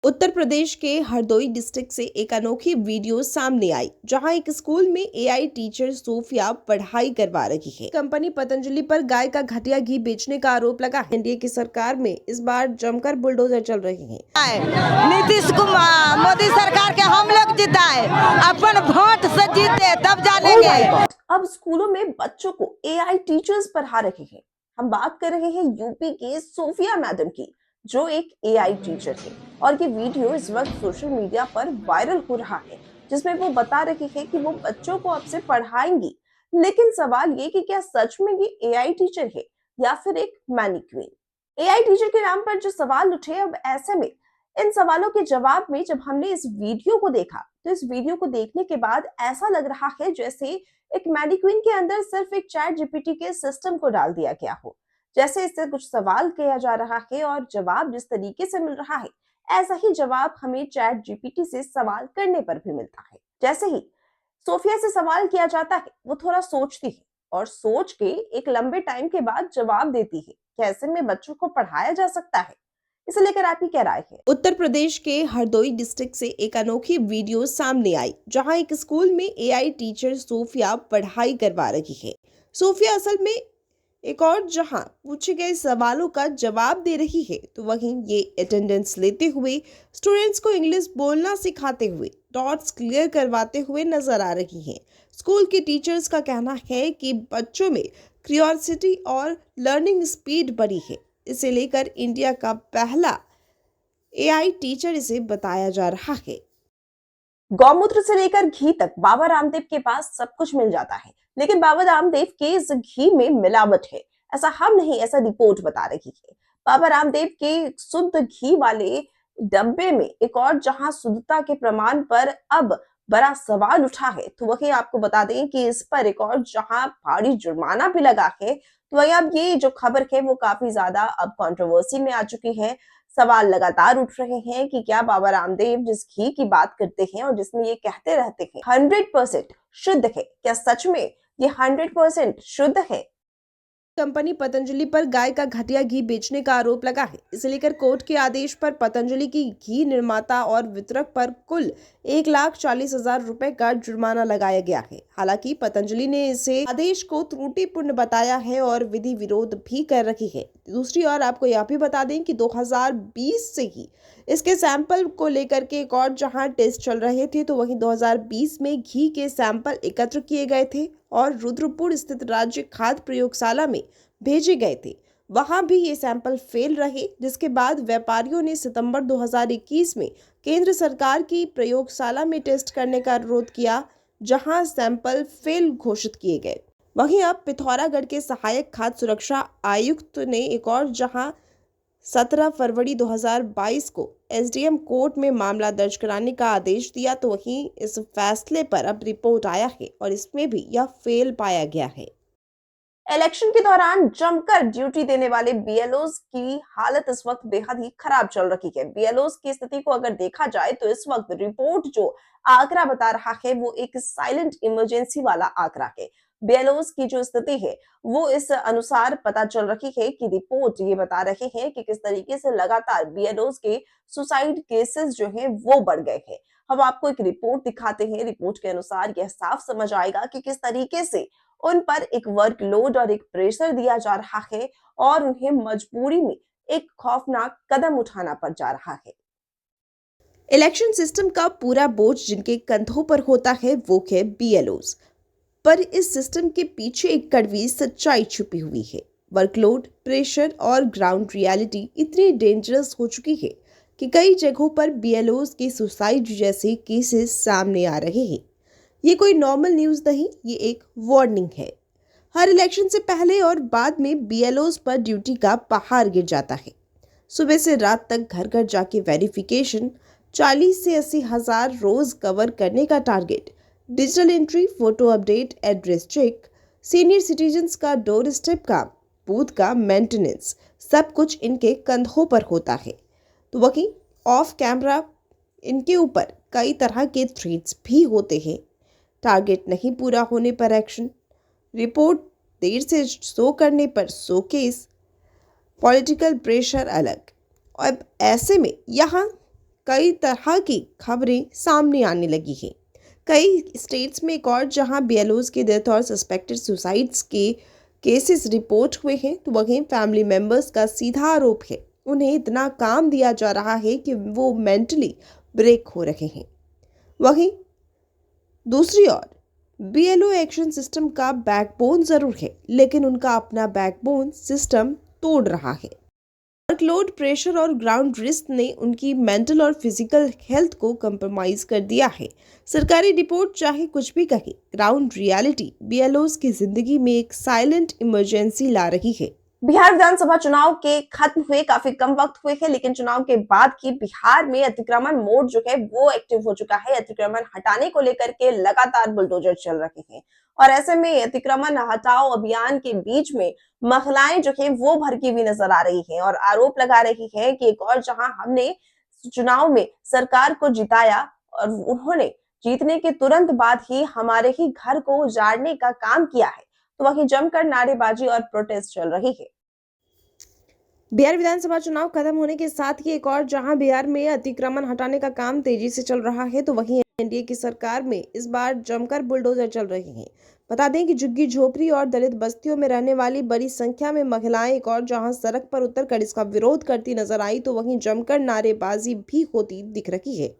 उत्तर प्रदेश के हरदोई डिस्ट्रिक्ट से एक अनोखी वीडियो सामने आई, जहां एक स्कूल में एआई टीचर सोफिया पढ़ाई करवा रही है। कंपनी पतंजलि पर गाय का घटिया घी बेचने का आरोप लगा है। एनडीए की सरकार में इस बार जमकर बुलडोजर चल रहे हैं। नीतीश कुमार मोदी सरकार के हम लोग जिताए, अपन वोट से जीते तब जानेंगे। अब स्कूलों में बच्चों को एआई टीचर्स पढ़ा रहे हैं। हम बात कर रहे हैं यूपी के सोफिया मैडम की, जो एक एआई टीचर है। और ये वीडियो इस वक्त सोशल मीडिया पर वायरल हो रहा है, जिसमें वो बता रही है कि वो बच्चों को अब से पढ़ाएंगी। लेकिन सवाल ये कि क्या सच में ये एआई टीचर है या फिर एक मैनिक्विन। एआई टीचर के नाम पर जो सवाल उठे, अब ऐसे में इन सवालों के जवाब में जब हमने इस वीडियो को देखा, तो इस वीडियो को देखने के बाद ऐसा लग रहा है जैसे एक मैनिक्विन के अंदर सिर्फ एक चैट जीपीटी के सिस्टम को डाल दिया गया हो। जैसे इससे कुछ सवाल किया जा रहा है और जवाब जिस तरीके से मिल रहा है, ऐसा ही जवाब हमें चैट जीपीटी से सवाल करने पर भी मिलता है। जैसे ही सोफिया से सवाल किया जाता है, वो थोड़ा सोचती है और सोच के एक लंबे टाइम के बाद जवाब देती है। कैसे में बच्चों को पढ़ाया जा सकता है, इसे लेकर आपकी क्या राय है? उत्तर प्रदेश के हरदोई डिस्ट्रिक्ट से एक अनोखी वीडियो सामने आई, जहां एक स्कूल में एआई टीचर सोफिया पढ़ाई करवा रही है। सोफिया असल में एक और जहां पूछे गए सवालों का जवाब दे रही है, तो वहीं ये अटेंडेंस लेते हुए, स्टूडेंट्स को इंग्लिश बोलना सिखाते हुए, डॉट्स क्लियर करवाते हुए नजर आ रही हैं। स्कूल के टीचर्स का कहना है कि बच्चों में क्यूरियोसिटी और लर्निंग स्पीड बढ़ी है। इसे लेकर इंडिया का पहला एआई टीचर इसे बताया जा रहा है। गौमूत्र से लेकर घी तक बाबा रामदेव के पास सब कुछ मिल जाता है, लेकिन बाबा रामदेव के इस घी में मिलावट है। ऐसा हम नहीं, ऐसा रिपोर्ट बता रही है। बाबा रामदेव के शुद्ध घी वाले डब्बे में एक और जहां शुद्धता के प्रमाण पर अब बड़ा सवाल उठा है, तो वही आपको बता दें कि इस पर एक और जहां भारी जुर्माना भी लगा है, तो वही अब ये जो खबर है वो काफी ज्यादा अब कंट्रोवर्सी में आ चुकी है। सवाल लगातार उठ रहे हैं कि क्या बाबा रामदेव जिस घी की बात करते हैं और जिसमें ये कहते रहते हैं 100% शुद्ध है, क्या सच में ये 100% शुद्ध है? कंपनी पतंजलि पर गाय का घटिया घी बेचने का आरोप लगा है। इसे लेकर कोर्ट के आदेश पर पतंजलि की घी निर्माता और वितरक पर कुल 1,40,000 रुपए का जुर्माना लगाया गया है। हालांकि पतंजलि ने इसे आदेश को त्रुटिपूर्ण बताया है और विधि विरोध भी कर रही है। दूसरी ओर आपको यह भी बता दें कि 2020 से ही इसके सैंपल को लेकर के एक और जहां टेस्ट चल रहे थे, तो वहीं 2020 में घी के सैंपल एकत्र किए गए थे और रुद्रपुर स्थित राज्य खाद्य प्रयोगशाला में भेजे गए थे। वहां भी ये सैंपल फेल रहे, जिसके बाद व्यापारियों ने सितंबर 2021 में केंद्र सरकार की प्रयोगशाला में टेस्ट करने का अनुरोध किया, जहां सैंपल फेल घोषित किए गए। वहीं अब पिथौरागढ़ के सहायक खाद्य सुरक्षा आयुक्त ने एक और जहां 17 फरवरी 2022 को एसडीएम कोर्ट में मामला दर्ज कराने का आदेश दिया, तो वहीं इस फैसले पर अब रिपोर्ट आया है और इसमें भी यह फेल पाया गया है। इलेक्शन के दौरान जमकर ड्यूटी देने वाले बीएलओज की हालत इस वक्त बेहद ही खराब चल रही है। बीएलओज की स्थिति को अगर देखा जाए, तो इस वक्त रिपोर्ट जो आंकड़ा बता रहा है वो एक साइलेंट इमरजेंसी वाला आंकड़ा है। बीएलओज की जो स्थिति है वो इस अनुसार पता चल रही है कि रिपोर्ट ये बता रहे हैं कि किस तरीके से लगातार बीएलओज के सुसाइड केसेस जो हैं वो बढ़ गए हैं। हम आपको एक रिपोर्ट दिखाते हैं। रिपोर्ट के अनुसार यह साफ समझ आएगा कि किस तरीके से उन पर एक वर्कलोड और एक प्रेशर दिया जा रहा है और उन्हें मजबूरी में एक खौफनाक कदम उठाना पड़ जा रहा है। इलेक्शन सिस्टम का पूरा बोझ जिनके कंधों पर होता है वो है बीएलओज। पर इस सिस्टम के पीछे एक कड़वी सच्चाई छुपी हुई है। वर्कलोड, प्रेशर और ग्राउंड रियलिटी इतनी डेंजरस हो चुकी है कि कई जगहों पर बीएलओज के सुसाइड जैसे केसेस सामने आ रहे हैं। ये कोई नॉर्मल न्यूज़ नहीं, ये एक वार्निंग है। हर इलेक्शन से पहले और बाद में बीएलओज पर ड्यूटी का पहाड़ गिर जाता है। सुबह से रात तक घर घर जाके वेरिफिकेशन, 40 से 80 हजार रोज कवर करने का target, digital entry, photo update, address check, senior citizens का डोर स्टेप काम, बूथ का मेंटेनेंस, सब कुछ इनके कंधों पर होता है। तो वहीं ऑफ कैमरा इनके ऊपर कई तरह के थ्रेट्स भी होते हैं। टारगेट नहीं पूरा होने पर एक्शन, रिपोर्ट देर से शो करने पर शो केस, पॉलिटिकल प्रेशर अलग। अब ऐसे में यहाँ कई तरह की खबरें सामने आने लगी हैं। कई स्टेट्स में एक और जहां बीएलओज के डेथ और सस्पेक्टेड सुसाइड्स के केसेस रिपोर्ट हुए हैं, तो वहीं फैमिली मेंबर्स का सीधा आरोप है उन्हें इतना काम दिया जा रहा है कि वो मेंटली ब्रेक हो रहे हैं। वहीं दूसरी ओर बीएलओ एक्शन सिस्टम का बैकबोन जरूर है, लेकिन उनका अपना बैकबोन सिस्टम तोड़ रहा है। वर्कलोड, प्रेशर और ग्राउंड रिस्क ने उनकी मेंटल और फिजिकल हेल्थ को कंप्रोमाइज कर दिया है। सरकारी रिपोर्ट चाहे कुछ भी कहे, ग्राउंड रियलिटी बीएलओज की जिंदगी में एक साइलेंट इमरजेंसी ला रही है। बिहार विधानसभा चुनाव के खत्म हुए काफी कम वक्त हुए हैं, लेकिन चुनाव के बाद की बिहार में अतिक्रमण मोड जो है वो एक्टिव हो चुका है। अतिक्रमण हटाने को लेकर के लगातार बुलडोजर चल रहे हैं और ऐसे में अतिक्रमण हटाओ अभियान के बीच में महिलाएं जो है वो भड़की हुई नजर आ रही हैं और आरोप लगा रही हैं कि एक और जहां हमने चुनाव में सरकार को जिताया और उन्होंने जीतने के तुरंत बाद ही हमारे ही घर को उजाड़ने का काम किया है, तो वहीं जमकर नारेबाजी और प्रोटेस्ट चल रही है। बिहार विधानसभा चुनाव खत्म होने के साथ ही एक और जहां बिहार में अतिक्रमण हटाने का काम तेजी से चल रहा है, तो वहीं एनडीए की सरकार में इस बार जमकर बुलडोजर चल रहे हैं। बता दें कि झुग्गी झोपड़ी और दलित बस्तियों में रहने वाली बड़ी संख्या में महिलाएं एक और जहां सड़क पर उतरकर इसका विरोध करती नजर आई, तो वहीं जमकर नारेबाजी भी होती दिख रही है।